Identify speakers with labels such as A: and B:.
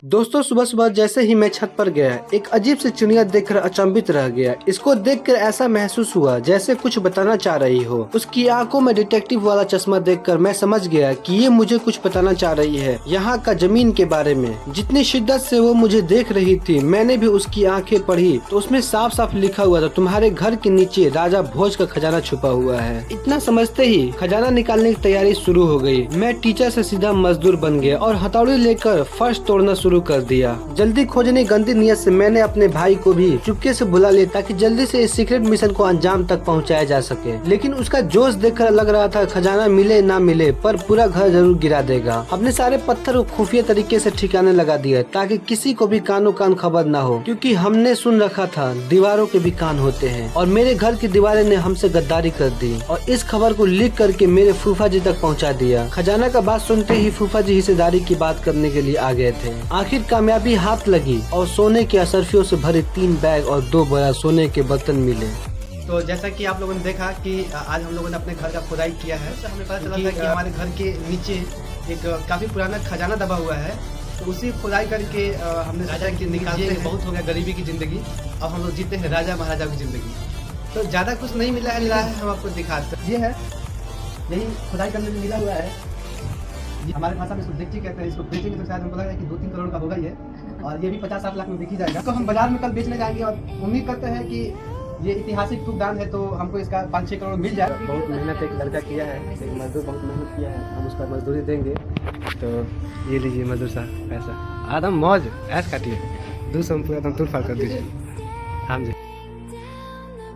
A: दोस्तों सुबह सुबह जैसे ही मैं छत पर गया एक अजीब सी चिड़िया देखकर अचंभित रह गया। इसको देखकर ऐसा महसूस हुआ जैसे कुछ बताना चाह रही हो। उसकी आंखों में डिटेक्टिव वाला चश्मा देखकर मैं समझ गया कि ये मुझे कुछ बताना चाह रही है यहाँ का जमीन के बारे में। जितनी शिद्दत से वो मुझे देख रही थी मैंने भी उसकी आंखें पढ़ी तो उसमें साफ साफ लिखा हुआ था, तुम्हारे घर के नीचे राजा भोज का खजाना छुपा हुआ है। इतना समझते ही खजाना निकालने की तैयारी शुरू हो गई। मैं टीचर से सीधा मजदूर बन गया और हथौड़ी लेकर फर्श तोड़ना शुरू कर दिया। जल्दी खोजने गंदी नियत से मैंने अपने भाई को भी चुपके से बुला लिया ताकि जल्दी से इस सीक्रेट मिशन को अंजाम तक पहुंचाया जा सके। लेकिन उसका जोश देखकर लग रहा था खजाना मिले ना मिले पर पूरा घर जरूर गिरा देगा। अपने सारे पत्थर को खुफिया तरीके से ठिकाने लगा दिया ताकि किसी को भी कानों कान खबर ना हो, क्योंकि हमने सुन रखा था दीवारों के भी कान होते हैं और मेरे घर की दीवारें ने हमसे गद्दारी कर दी और इस खबर को लीक करके मेरे फूफा जी तक पहुंचा दिया। खजाना का बात सुनते ही फूफा जी हिस्सेदारी की बात करने के लिए आ गए थे। आखिर कामयाबी हाथ लगी और सोने के असरफियों से भरे 3 बैग और 2 बड़ा सोने के बर्तन मिले।
B: तो जैसा कि आप लोगों ने देखा कि आज हम लोगों ने अपने घर का खुदाई किया है, तो हमें पता चला था कि हमारे घर के नीचे एक काफ़ी पुराना खजाना दबा हुआ है। तो उसी खुदाई करके हमने सोचा कि निकालते हैं। बहुत हो गया गरीबी की ज़िंदगी, अब हम लोग जीते हैं राजा महाराजा की ज़िंदगी। तो ज़्यादा कुछ नहीं मिला है हम आपको दिखाते हैं। ये है, यही खुदाई करने में मिला हुआ है। हमारे भाषा में इसको डेगची कहते हैं। इसको बेचेंगे तो शायद हमको लग रहा है कि 2-3 करोड़ का होगा ये, और ये भी 50-60 लाख में बिक ही जाएगा। तो हम बाजार में कल बेचने जाएंगे और उम्मीद करते हैं कि ये ऐतिहासिक तुकदान है तो हमको इसका 5-6 करोड़ मिल जाए। बहुत मेहनत एक लड़का किया है, एक मजदूर बहुत मेहनत किया है, हम उसका मजदूरी देंगे। तो ये लीजिए मजदूर साहब पैसा, आदम मौज ऐस काटिए 200 में पूरा एकदम तोड़ फाड़ कर दीजिए। हाँ जी।